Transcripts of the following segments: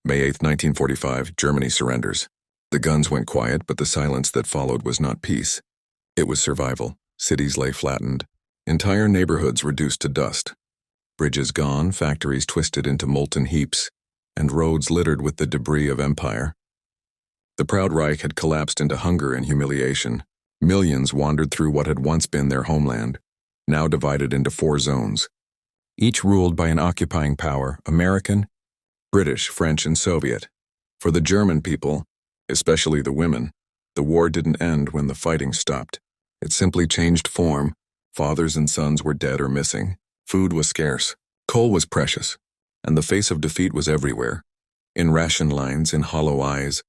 May 8, 1945, Germany surrenders. The guns went quiet, but the silence that followed was not peace. It was survival. Cities lay flattened. Entire neighborhoods reduced to dust. Bridges gone, factories twisted into molten heaps, and roads littered with the debris of empire. The proud Reich had collapsed into hunger and humiliation. Millions wandered through what had once been their homeland, now divided into 4 zones, each ruled by an occupying power: American, British, French, and Soviet. For the German people, especially the women, the war didn't end when the fighting stopped. It simply changed form. Fathers and sons were dead or missing. Food was scarce. Coal was precious. And the face of defeat was everywhere. In ration lines, in hollow eyes,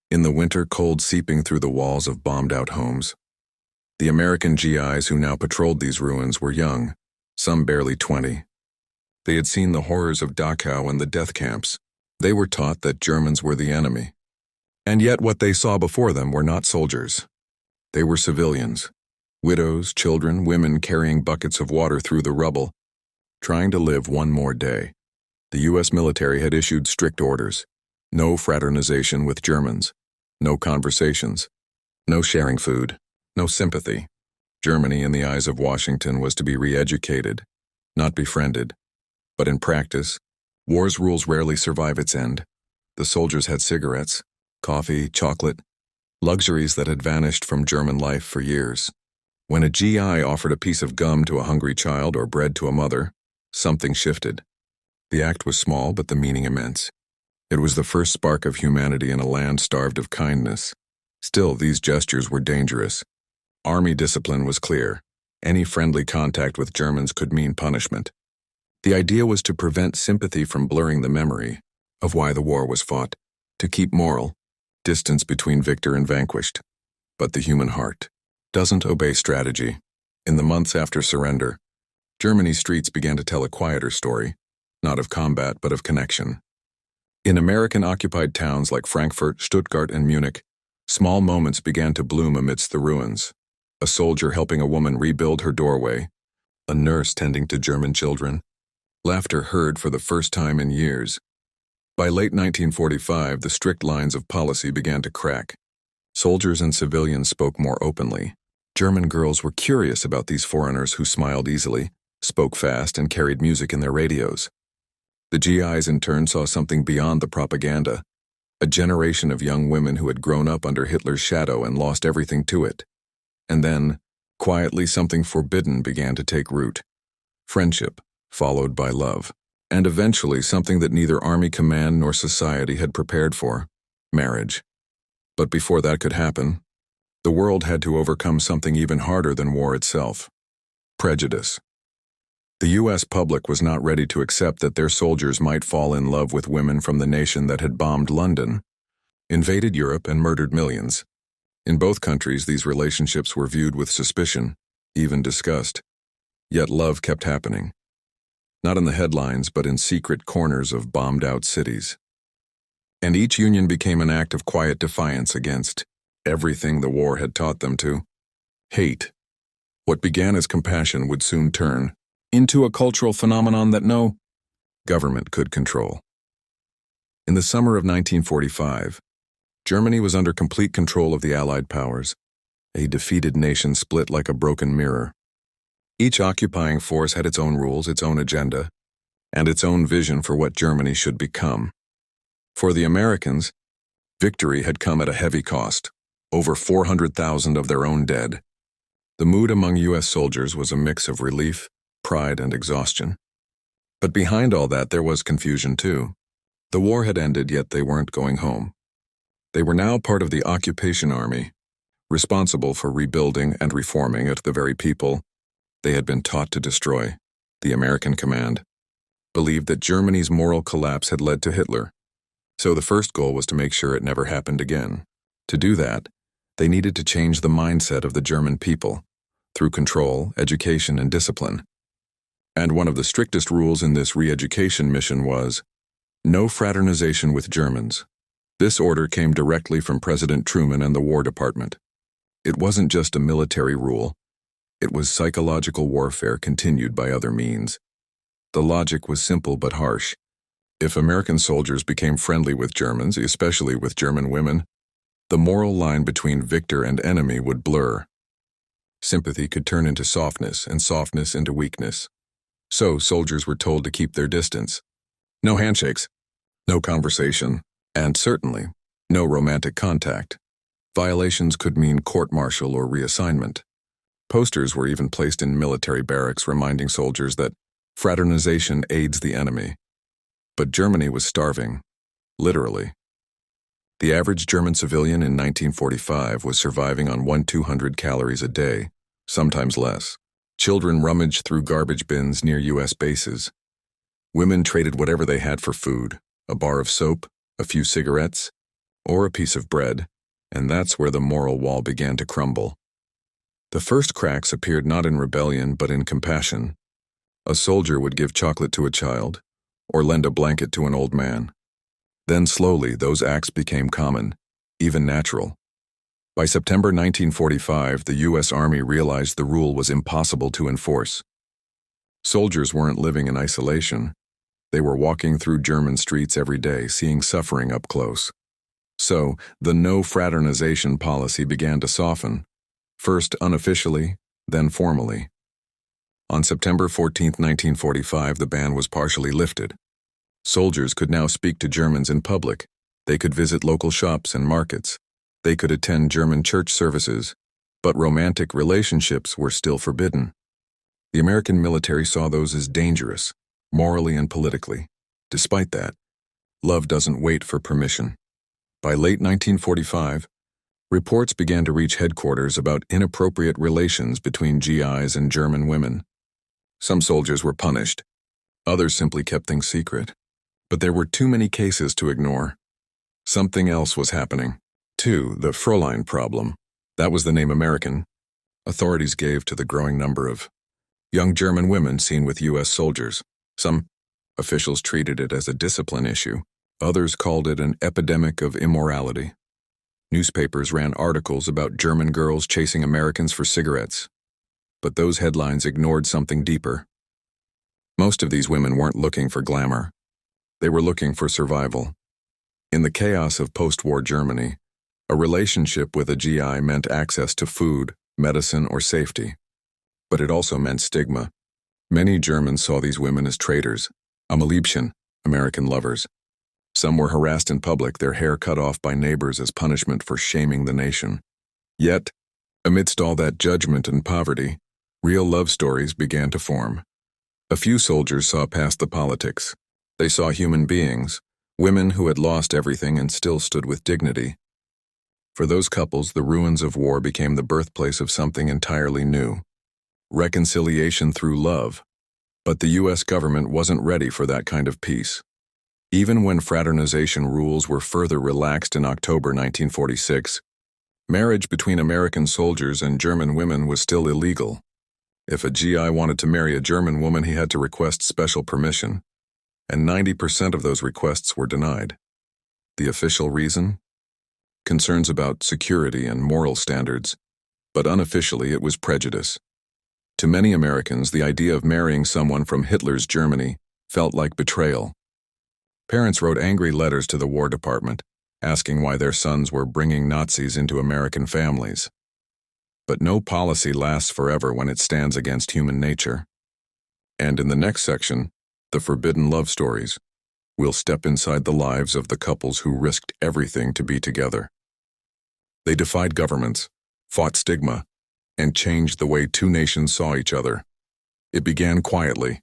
in the winter cold seeping through the walls of bombed-out homes. The American GIs who now patrolled these ruins were young, some barely 20. They had seen the horrors of Dachau and the death camps. They were taught that Germans were the enemy. And yet what they saw before them were not soldiers. They were civilians. Widows, children, women carrying buckets of water through the rubble, trying to live one more day. The U.S. military had issued strict orders. No fraternization with Germans. No conversations. No sharing food. No sympathy. Germany, in the eyes of Washington, was to be re-educated, not befriended. But in practice, war's rules rarely survive its end. The soldiers had cigarettes, coffee, chocolate, luxuries that had vanished from German life for years. When a GI offered a piece of gum to a hungry child or bread to a mother, something shifted. The act was small, but the meaning immense. It was the first spark of humanity in a land starved of kindness. Still, these gestures were dangerous. Army discipline was clear. Any friendly contact with Germans could mean punishment. The idea was to prevent sympathy from blurring the memory of why the war was fought, to keep moral distance between victor and vanquished. But the human heart doesn't obey strategy. In the months after surrender, Germany's streets began to tell a quieter story, not of combat but of connection. In American-occupied towns like Frankfurt, Stuttgart, and Munich, small moments began to bloom amidst the ruins. A soldier helping a woman rebuild her doorway, a nurse tending to German children, laughter heard for the first time in years. By late 1945, the strict lines of policy began to crack. Soldiers and civilians spoke more openly. German girls were curious about these foreigners who smiled easily, spoke fast, and carried music in their radios. The GIs in turn saw something beyond the propaganda, a generation of young women who had grown up under Hitler's shadow and lost everything to it. And then, quietly, something forbidden began to take root. Friendship, followed by love. And eventually something that neither army command nor society had prepared for: marriage. But before that could happen, the world had to overcome something even harder than war itself: prejudice. The U.S. public was not ready to accept that their soldiers might fall in love with women from the nation that had bombed London, invaded Europe, and murdered millions. In both countries, these relationships were viewed with suspicion, even disgust. Yet love kept happening. Not in the headlines, but in secret corners of bombed-out cities. And each union became an act of quiet defiance against everything the war had taught them to hate. What began as compassion would soon turn into a cultural phenomenon that no government could control. In the summer of 1945, Germany was under complete control of the Allied powers, a defeated nation split like a broken mirror. Each occupying force had its own rules, its own agenda, and its own vision for what Germany should become. For the Americans, victory had come at a heavy cost: over 400,000 of their own dead. The mood among U.S. soldiers was a mix of relief, pride, and exhaustion. But behind all that there was confusion too. The war had ended, yet they weren't going home. They were now part of the occupation army, responsible for rebuilding and reforming it. The very people they had been taught to destroy. The American command believed that Germany's moral collapse had led to Hitler, so the first goal was to make sure it never happened again. To do that, they needed to change the mindset of the German people through control, education, and discipline. And one of the strictest rules in this re-education mission was no fraternization with Germans. This order came directly from President Truman and the War Department. It wasn't just a military rule. It was psychological warfare continued by other means. The logic was simple but harsh. If American soldiers became friendly with Germans, especially with German women, the moral line between victor and enemy would blur. Sympathy could turn into softness, and softness into weakness. So soldiers were told to keep their distance. No handshakes, no conversation, and certainly no romantic contact. Violations could mean court-martial or reassignment. Posters were even placed in military barracks reminding soldiers that fraternization aids the enemy. But Germany was starving, literally. The average German civilian in 1945 was surviving on 200 calories a day, sometimes less. Children rummaged through garbage bins near U.S. bases. Women traded whatever they had for food, a bar of soap, a few cigarettes, or a piece of bread, and that's where the moral wall began to crumble. The first cracks appeared not in rebellion but in compassion. A soldier would give chocolate to a child, or lend a blanket to an old man. Then slowly those acts became common, even natural. By September 1945, the U.S. Army realized the rule was impossible to enforce. Soldiers weren't living in isolation. They were walking through German streets every day, seeing suffering up close. So, the no fraternization policy began to soften, first unofficially, then formally. On September 14, 1945, the ban was partially lifted. Soldiers could now speak to Germans in public. They could visit local shops and markets. They could attend German church services, but romantic relationships were still forbidden. The American military saw those as dangerous, morally and politically. Despite that, love doesn't wait for permission. By late 1945, reports began to reach headquarters about inappropriate relations between GIs and German women. Some soldiers were punished. Others simply kept things secret. But there were too many cases to ignore. Something else was happening. 2. The Fräulein problem. That was the name American authorities gave to the growing number of young German women seen with U.S. soldiers. Some officials treated it as a discipline issue. Others called it an epidemic of immorality. Newspapers ran articles about German girls chasing Americans for cigarettes. But those headlines ignored something deeper. Most of these women weren't looking for glamour. They were looking for survival. In the chaos of post-war Germany, a relationship with a GI meant access to food, medicine, or safety. But it also meant stigma. Many Germans saw these women as traitors, humiliation, American lovers. Some were harassed in public, their hair cut off by neighbors as punishment for shaming the nation. Yet, amidst all that judgment and poverty, real love stories began to form. A few soldiers saw past the politics. They saw human beings, women who had lost everything and still stood with dignity. For those couples, the ruins of war became the birthplace of something entirely new. Reconciliation through love. But the U.S. government wasn't ready for that kind of peace. Even when fraternization rules were further relaxed in October 1946, marriage between American soldiers and German women was still illegal. If a GI wanted to marry a German woman, he had to request special permission, and 90% of those requests were denied. The official reason? Concerns about security and moral standards, but unofficially it was prejudice. To many Americans, the idea of marrying someone from Hitler's Germany felt like betrayal. Parents wrote angry letters to the War Department, asking why their sons were bringing Nazis into American families. But no policy lasts forever when it stands against human nature. And in the next section, the forbidden love stories, we'll step inside the lives of the couples who risked everything to be together. They defied governments, fought stigma, and changed the way two nations saw each other. It began quietly,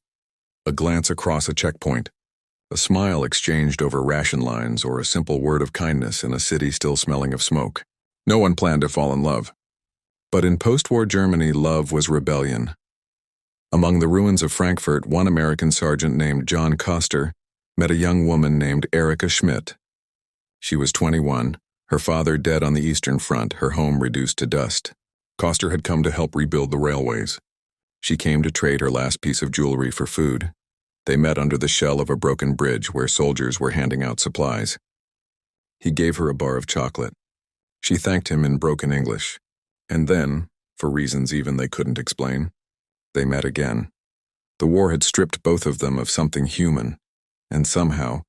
a glance across a checkpoint, a smile exchanged over ration lines, or a simple word of kindness in a city still smelling of smoke. No one planned to fall in love. But in post-war Germany, love was rebellion. Among the ruins of Frankfurt, one American sergeant named John Koster met a young woman named Erika Schmidt. She was 21, her father dead on the Eastern Front, her home reduced to dust. Koster had come to help rebuild the railways. She came to trade her last piece of jewelry for food. They met under the shell of a broken bridge where soldiers were handing out supplies. He gave her a bar of chocolate. She thanked him in broken English. And then, for reasons even they couldn't explain, they met again. The war had stripped both of them of something human, And somehow,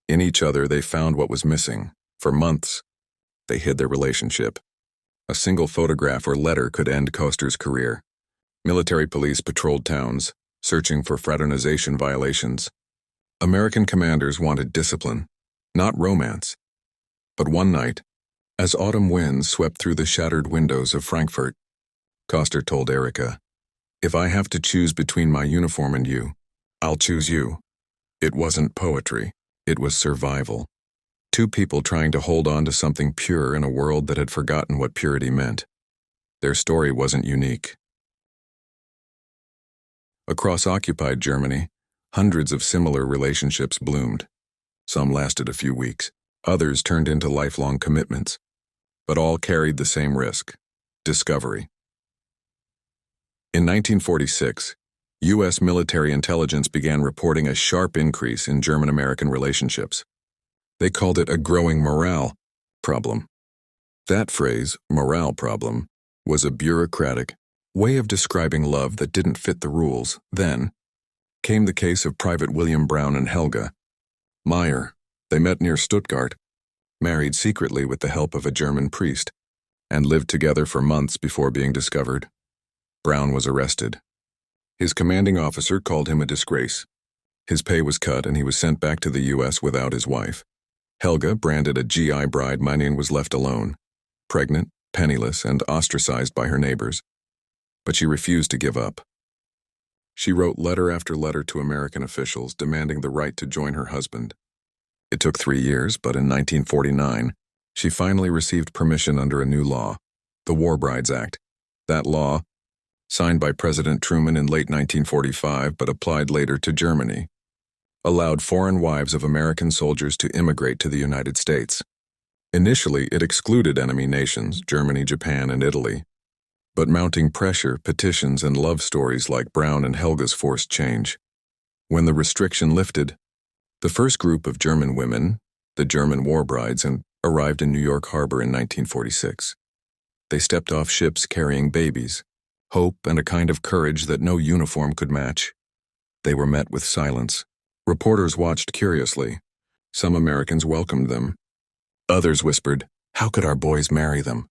in each other they found what was missing. For months, they hid their relationship. A single photograph or letter could end Koster's career. Military police patrolled towns, searching for fraternization violations. American commanders wanted discipline, not romance. But one night, as autumn winds swept through the shattered windows of Frankfurt, Koster told Erika, "If I have to choose between my uniform and you, I'll choose you." It wasn't poetry, it was survival. Two people trying to hold on to something pure in a world that had forgotten what purity meant. Their story wasn't unique. Across occupied Germany, hundreds of similar relationships bloomed. Some lasted a few weeks, others turned into lifelong commitments, but all carried the same risk: discovery. In 1946, U.S. military intelligence began reporting a sharp increase in German-American relationships. They called it a growing morale problem. That phrase, morale problem, was a bureaucratic way of describing love that didn't fit the rules. Then came the case of Private William Brown and Helga Meyer. They met near Stuttgart, married secretly with the help of a German priest, and lived together for months before being discovered. Brown was arrested. His commanding officer called him a disgrace. His pay was cut and he was sent back to the U.S. without his wife. Helga, branded a GI bride, was left alone, pregnant, penniless, and ostracized by her neighbors. But she refused to give up. She wrote letter after letter to American officials demanding the right to join her husband. It took 3 years, but in 1949, she finally received permission under a new law, the War Brides Act. That law, signed by President Truman in late 1945 but applied later to Germany, allowed foreign wives of American soldiers to immigrate to the United States. Initially, it excluded enemy nations, Germany, Japan, and Italy. But mounting pressure, petitions, and love stories like Brown and Helga's forced change. When the restriction lifted, the first group of German women, the German war brides, arrived in New York Harbor in 1946. They stepped off ships carrying babies, hope, and a kind of courage that no uniform could match. They were met with silence. Reporters watched curiously. Some Americans welcomed them. Others whispered, "How could our boys marry them?"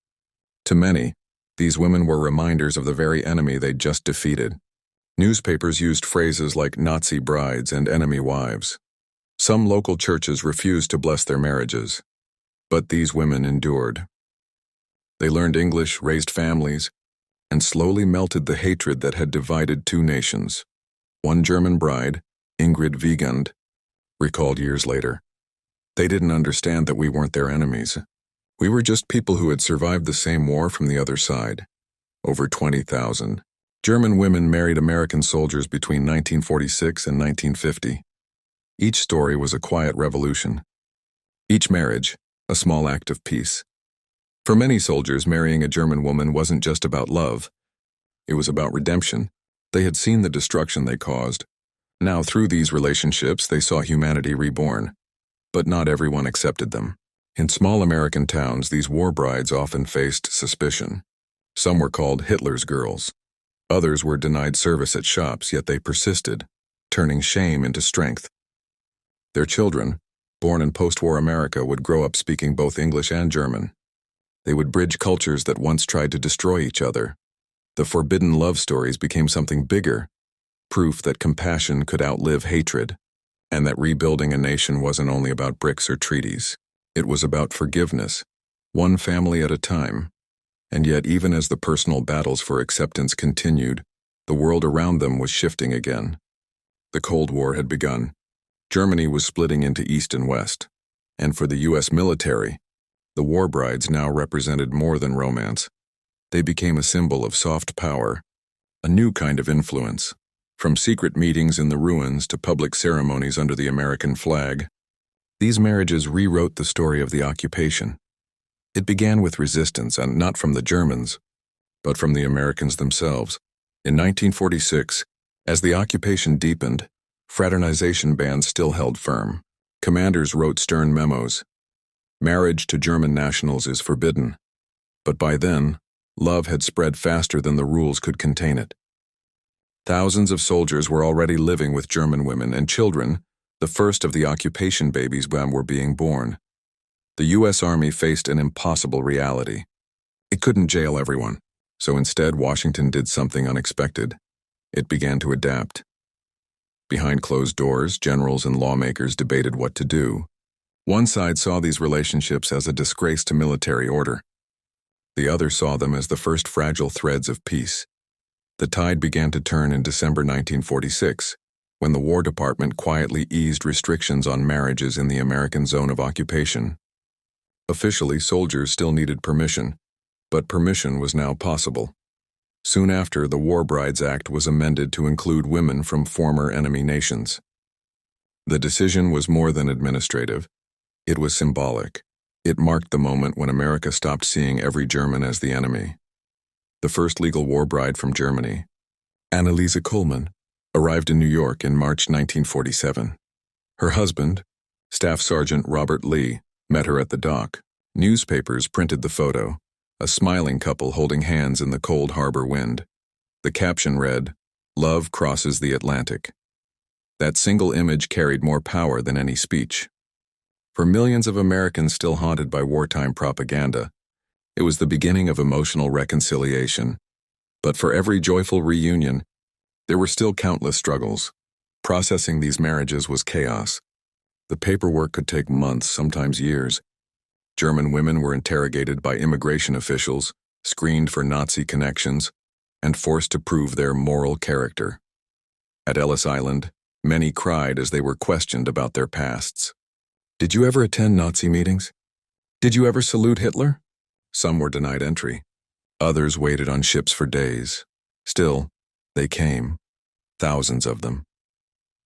To many, these women were reminders of the very enemy they'd just defeated. Newspapers used phrases like Nazi brides and enemy wives. Some local churches refused to bless their marriages. But these women endured. They learned English, raised families, and slowly melted the hatred that had divided two nations. One German bride, Ingrid Wiegand, recalled years later, "They didn't understand that we weren't their enemies. We were just people who had survived the same war from the other side." Over 20,000 German women married American soldiers between 1946 and 1950. Each story was a quiet revolution. Each marriage, a small act of peace. For many soldiers, marrying a German woman wasn't just about love. It was about redemption. They had seen the destruction they caused. Now, through these relationships, they saw humanity reborn. But not everyone accepted them. In small American towns, these war brides often faced suspicion. Some were called Hitler's girls. Others were denied service at shops, yet they persisted, turning shame into strength. Their children, born in post-war America, would grow up speaking both English and German. They would bridge cultures that once tried to destroy each other. The forbidden love stories became something bigger, proof that compassion could outlive hatred, and that rebuilding a nation wasn't only about bricks or treaties. It was about forgiveness, one family at a time. And yet, even as the personal battles for acceptance continued, the world around them was shifting again. The Cold War had begun. Germany was splitting into East and West. And for the U.S. military, the war brides now represented more than romance. They became a symbol of soft power, a new kind of influence. From secret meetings in the ruins to public ceremonies under the American flag, these marriages rewrote the story of the occupation. It began with resistance, and not from the Germans, but from the Americans themselves. In 1946, as the occupation deepened, fraternization bans still held firm. Commanders wrote stern memos. Marriage to German nationals is forbidden. But by then, love had spread faster than the rules could contain it. Thousands of soldiers were already living with German women, and children, The first of the occupation babies were being born. The U.S. Army faced an impossible reality. It couldn't jail everyone, so instead Washington did something unexpected. It began to adapt. Behind closed doors, generals and lawmakers debated what to do. One side saw these relationships as a disgrace to military order. The other saw them as the first fragile threads of peace. The tide began to turn in December 1946, when the War Department quietly eased restrictions on marriages in the American zone of occupation. Officially, soldiers still needed permission, but permission was now possible. Soon after, the War Brides Act was amended to include women from former enemy nations. The decision was more than administrative. It was symbolic. It marked the moment when America stopped seeing every German as the enemy. The first legal war bride from Germany, Anneliese Coleman, arrived in New York in March 1947. Her husband, Staff Sergeant Robert Lee, met her at the dock. Newspapers printed the photo, a smiling couple holding hands in the cold harbor wind. The caption read, "Love crosses the Atlantic." That single image carried more power than any speech. For millions of Americans still haunted by wartime propaganda, it was the beginning of emotional reconciliation. But for every joyful reunion, there were still countless struggles. Processing these marriages was chaos. The paperwork could take months, sometimes years. German women were interrogated by immigration officials, screened for Nazi connections, and forced to prove their moral character. At Ellis Island, many cried as they were questioned about their pasts. Did you ever attend Nazi meetings? Did you ever salute Hitler? Some were denied entry. Others waited on ships for days. Still, they came. Thousands of them.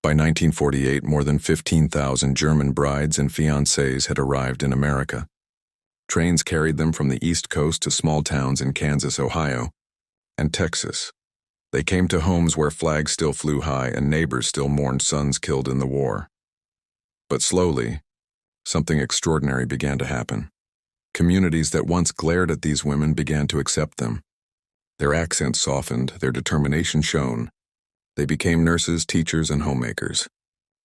By 1948, more than 15,000 German brides and fiancés had arrived in America. Trains carried them from the East Coast to small towns in Kansas, Ohio, and Texas. They came to homes where flags still flew high and neighbors still mourned sons killed in the war. But slowly, something extraordinary began to happen. Communities that once glared at these women began to accept them. Their accents softened, their determination shone. They became nurses, teachers, and homemakers.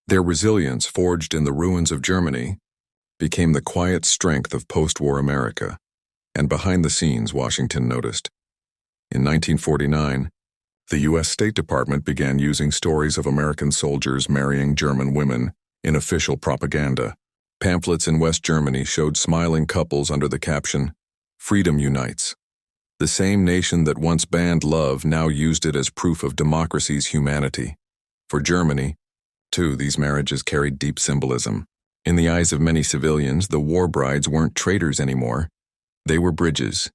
Their resilience, forged in the ruins of Germany, became the quiet strength of post-war America. And behind the scenes, Washington noticed. In 1949, the U.S. State Department began using stories of American soldiers marrying German women in official propaganda. Pamphlets in West Germany showed smiling couples under the caption, "Freedom Unites." The same nation that once banned love now used it as proof of democracy's humanity. For Germany, too, these marriages carried deep symbolism. In the eyes of many civilians, the war brides weren't traitors anymore. They were bridges.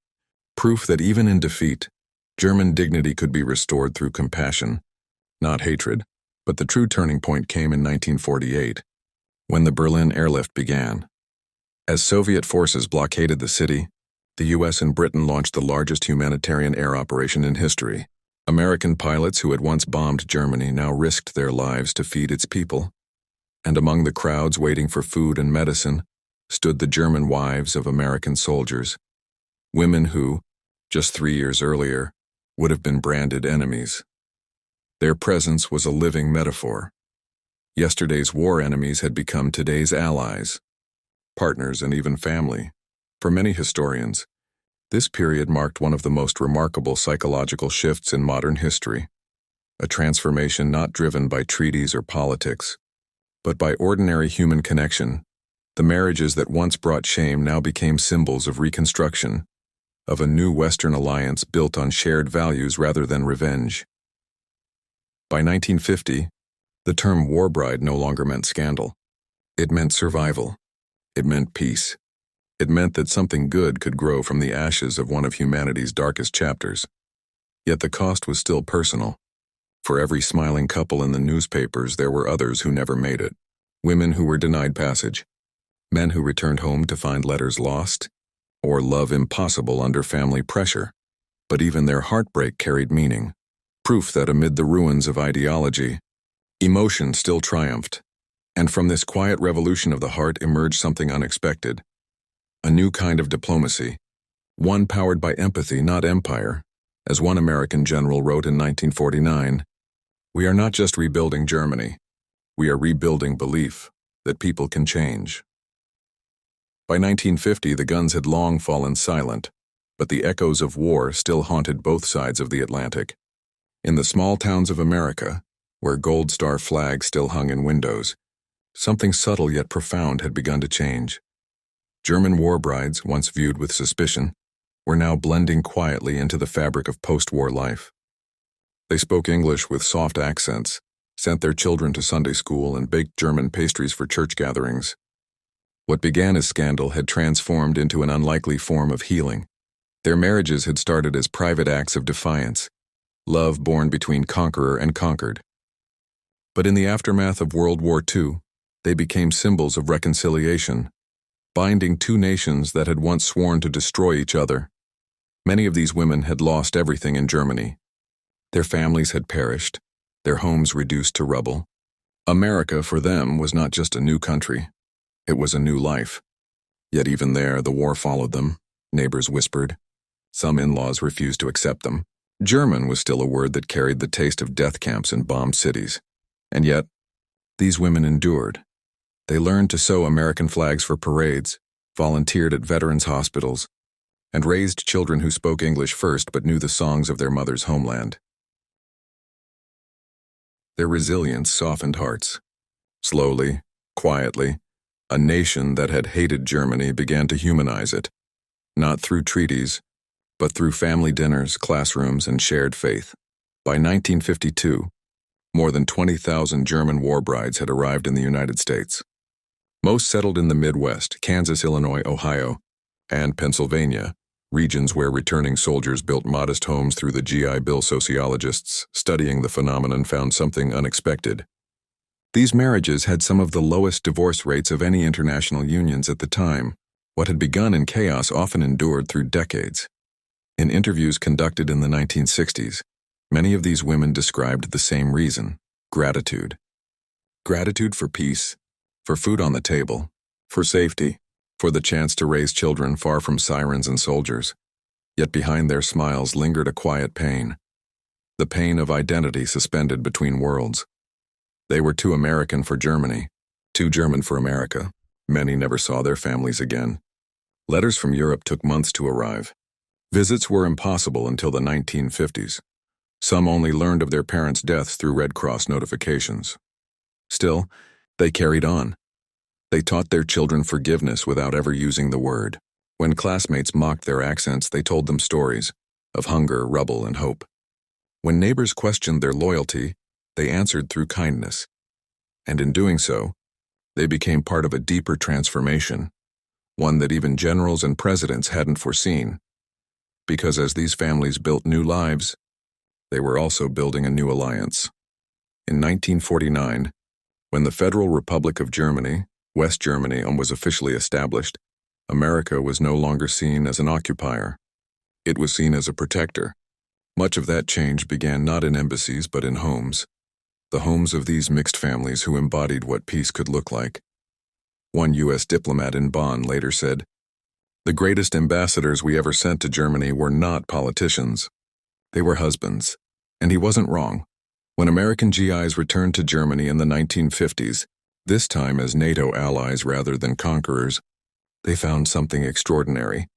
Proof that even in defeat, German dignity could be restored through compassion, not hatred. But the true turning point came in 1948, when the Berlin airlift began. As Soviet forces blockaded the city, the U.S. and Britain launched the largest humanitarian air operation in history. American pilots who had once bombed Germany now risked their lives to feed its people. And among the crowds waiting for food and medicine stood the German wives of American soldiers, women who, just 3 years earlier, would have been branded enemies. Their presence was a living metaphor. Yesterday's war enemies had become today's allies, partners, and even family. For many historians, this period marked one of the most remarkable psychological shifts in modern history, a transformation not driven by treaties or politics, but by ordinary human connection. The marriages that once brought shame now became symbols of reconstruction, of a new Western alliance built on shared values rather than revenge. By 1950, the term war bride no longer meant scandal. It meant survival. It meant peace. It meant that something good could grow from the ashes of one of humanity's darkest chapters. Yet the cost was still personal. For every smiling couple in the newspapers, there were others who never made it. Women who were denied passage. Men who returned home to find letters lost, or love impossible under family pressure. But even their heartbreak carried meaning. Proof that amid the ruins of ideology, emotion still triumphed. And from this quiet revolution of the heart emerged something unexpected. A new kind of diplomacy, one powered by empathy, not empire. As one American general wrote in 1949, "We are not just rebuilding Germany. We are rebuilding belief that people can change. By 1950, the guns had long fallen silent, but the echoes of war still haunted both sides of the Atlantic. In the small towns of America, where Gold Star flags still hung in windows, something subtle yet profound had begun to change. German war brides, once viewed with suspicion, were now blending quietly into the fabric of post-war life. They spoke English with soft accents, sent their children to Sunday school, and baked German pastries for church gatherings. What began as scandal had transformed into an unlikely form of healing. Their marriages had started as private acts of defiance, love born between conqueror and conquered. But in the aftermath of World War II, they became symbols of reconciliation, binding two nations that had once sworn to destroy each other. Many of these women had lost everything in Germany. Their families had perished, their homes reduced to rubble. America, for them, was not just a new country. It was a new life. Yet even there, the war followed them. Neighbors whispered. Some in-laws refused to accept them. German was still a word that carried the taste of death camps and bombed cities. And yet, these women endured. They learned to sew American flags for parades, volunteered at veterans' hospitals, and raised children who spoke English first but knew the songs of their mother's homeland. Their resilience softened hearts. Slowly, quietly, a nation that had hated Germany began to humanize it, not through treaties, but through family dinners, classrooms, and shared faith. By 1952, more than 20,000 German war brides had arrived in the United States. Most settled in the Midwest, Kansas, Illinois, Ohio, and Pennsylvania, regions where returning soldiers built modest homes through the GI Bill. Sociologists studying the phenomenon found something unexpected. These marriages had some of the lowest divorce rates of any international unions at the time. What had begun in chaos often endured through decades. In interviews conducted in the 1960s, many of these women described the same reason: gratitude. Gratitude for peace, for food on the table, for safety, for the chance to raise children far from sirens and soldiers. Yet behind their smiles lingered a quiet pain. The pain of identity suspended between worlds. They were too American for Germany, too German for America. Many never saw their families again. Letters from Europe took months to arrive. Visits were impossible until the 1950s. Some only learned of their parents' deaths through Red Cross notifications. Still, they carried on. They taught their children forgiveness without ever using the word. When classmates mocked their accents, they told them stories of hunger, rubble, and hope. When neighbors questioned their loyalty, they answered through kindness. And in doing so, they became part of a deeper transformation, one that even generals and presidents hadn't foreseen. Because as these families built new lives, they were also building a new alliance. In 1949, when the Federal Republic of Germany, West Germany, was officially established, America was no longer seen as an occupier. It was seen as a protector. Much of that change began not in embassies but in homes. The homes of these mixed families who embodied what peace could look like. One U.S. diplomat in Bonn later said, "The greatest ambassadors we ever sent to Germany were not politicians. They were husbands." And he wasn't wrong. When American GIs returned to Germany in the 1950s, this time as NATO allies rather than conquerors, they found something extraordinary: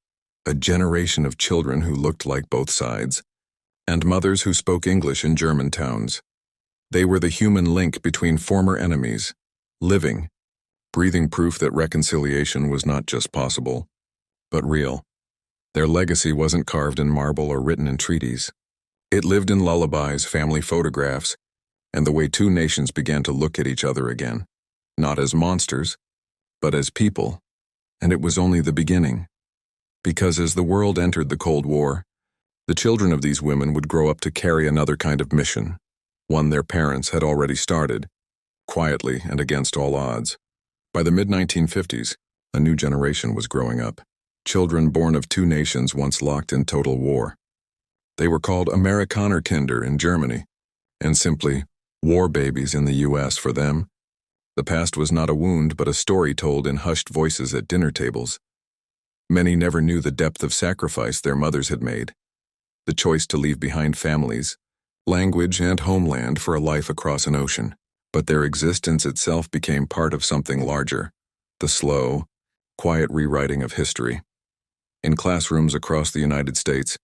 a generation of children who looked like both sides, and mothers who spoke English in German towns. They were the human link between former enemies, living, breathing proof that reconciliation was not just possible, but real. Their legacy wasn't carved in marble or written in treaties. It lived in lullabies, family photographs, and the way two nations began to look at each other again, not as monsters, but as people. And it was only the beginning. Because as the world entered the Cold War, the children of these women would grow up to carry another kind of mission, one their parents had already started, quietly and against all odds. By the mid-1950s, a new generation was growing up, children born of two nations once locked in total war. They were called Amerikanerkinder in Germany, and simply war babies in the U.S. for them. The past was not a wound but a story told in hushed voices at dinner tables. Many never knew the depth of sacrifice their mothers had made, the choice to leave behind families, language, and homeland for a life across an ocean. but their existence itself became part of something larger, the slow, quiet rewriting of history. In classrooms across the United States,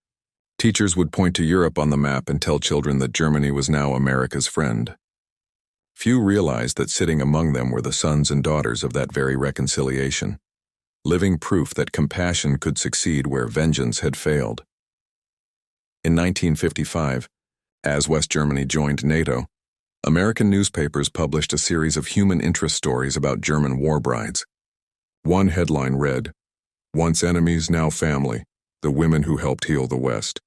teachers would point to Europe on the map and tell children that Germany was now America's friend. Few realized that sitting among them were the sons and daughters of that very reconciliation, living proof that compassion could succeed where vengeance had failed. In 1955, as West Germany joined NATO, American newspapers published a series of human interest stories about German war brides. One headline read, "Once enemies, now family, the women who helped heal the West."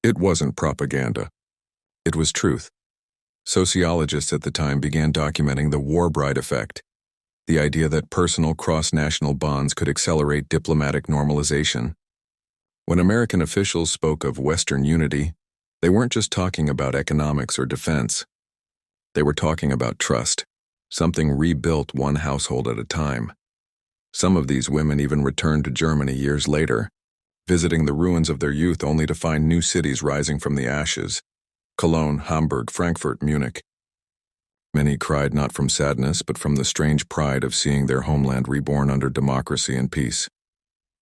It wasn't propaganda. It was truth. Sociologists at the time began documenting the war bride effect, the idea that personal cross-national bonds could accelerate diplomatic normalization. When American officials spoke of Western unity, they weren't just talking about economics or defense. They were talking about trust, something rebuilt one household at a time. Some of these women even returned to Germany years later, visiting the ruins of their youth only to find new cities rising from the ashes: Cologne, Hamburg, Frankfurt, Munich. Many cried not from sadness, but from the strange pride of seeing their homeland reborn under democracy and peace,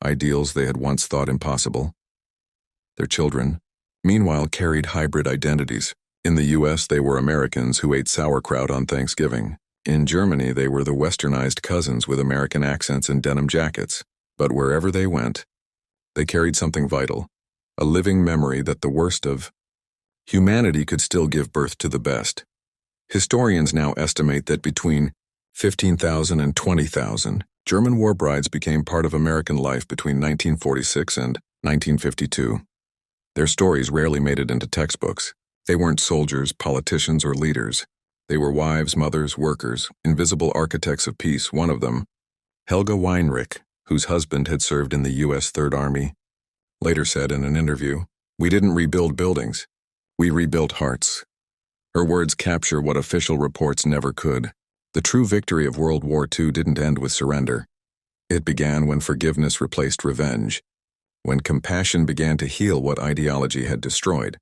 ideals they had once thought impossible. Their children, meanwhile, carried hybrid identities. In the US, they were Americans who ate sauerkraut on Thanksgiving. In Germany, they were the westernized cousins with American accents and denim jackets. But wherever they went, they carried something vital, a living memory that the worst of humanity could still give birth to the best. Historians now estimate that between 15,000 and 20,000 German war brides became part of American life between 1946 and 1952. Their stories rarely made it into textbooks. They weren't soldiers, politicians, or leaders. They were wives, mothers, workers, invisible architects of peace. One of them, Helga Weinrich, whose husband had served in the U.S. Third Army, later said in an interview, "We didn't rebuild buildings. We rebuilt hearts." Her words capture what official reports never could. The true victory of World War II didn't end with surrender. It began when forgiveness replaced revenge, when compassion began to heal what ideology had destroyed.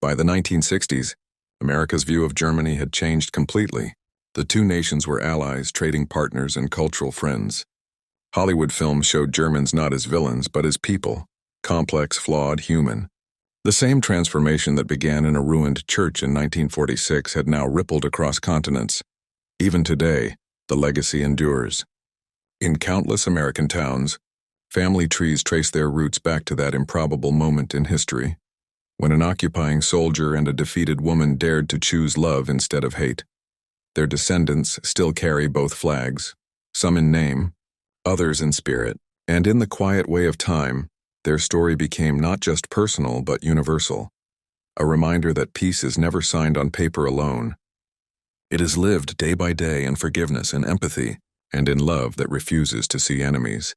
By the 1960s, America's view of Germany had changed completely. The two nations were allies, trading partners, and cultural friends. Hollywood films showed Germans not as villains, but as people, complex, flawed, human. The same transformation that began in a ruined church in 1946 had now rippled across continents. Even today, the legacy endures. In countless American towns, family trees trace their roots back to that improbable moment in history, when an occupying soldier and a defeated woman dared to choose love instead of hate. Their descendants still carry both flags, some in name, others in spirit, and in the quiet way of time, their story became not just personal but universal, a reminder that peace is never signed on paper alone. It is lived day by day in forgiveness and empathy, and in love that refuses to see enemies.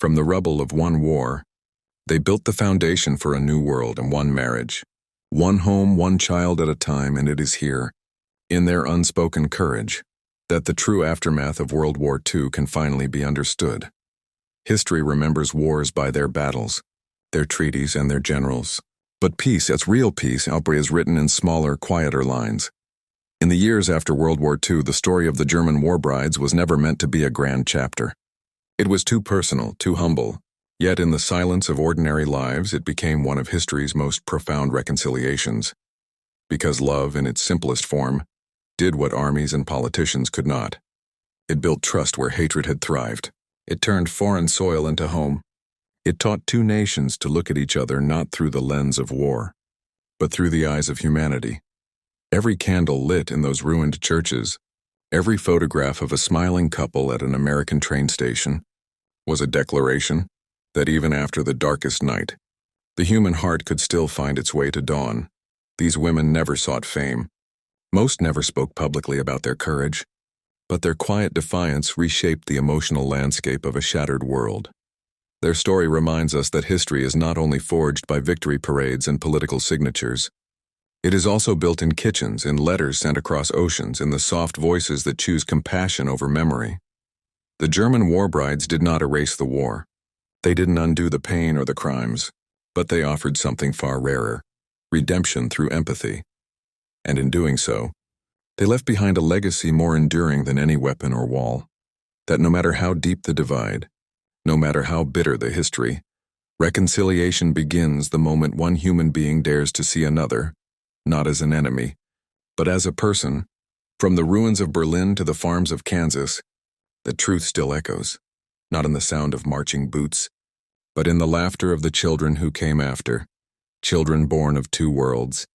From the rubble of one war, they built the foundation for a new world and one marriage, one home, one child at a time, and it is here, in their unspoken courage, that the true aftermath of World War II can finally be understood. History remembers wars by their battles, their treaties, and their generals. But peace, as real peace, is written in smaller, quieter lines. In the years after World War II, the story of the German war brides was never meant to be a grand chapter. It was too personal, too humble, yet in the silence of ordinary lives, it became one of history's most profound reconciliations. Because love, in its simplest form, did what armies and politicians could not. It built trust where hatred had thrived. It turned foreign soil into home. It taught two nations to look at each other not through the lens of war, but through the eyes of humanity. Every candle lit in those ruined churches, every photograph of a smiling couple at an American train station, was a declaration that even after the darkest night, the human heart could still find its way to dawn. These women never sought fame. Most never spoke publicly about their courage, but their quiet defiance reshaped the emotional landscape of a shattered world. Their story reminds us that history is not only forged by victory parades and political signatures. It is also built in kitchens, in letters sent across oceans, in the soft voices that choose compassion over memory. The German war brides did not erase the war. They didn't undo the pain or the crimes, but they offered something far rarer: redemption through empathy. And in doing so, They left behind a legacy more enduring than any weapon or wall, that no matter how deep the divide, no matter how bitter the history, reconciliation begins the moment one human being dares to see another, not as an enemy, but as a person. From the ruins of Berlin to the farms of Kansas, the truth still echoes, not in the sound of marching boots, but in the laughter of the children who came after, children born of two worlds,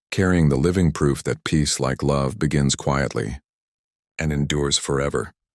carrying the living proof that peace, like love, begins quietly and endures forever.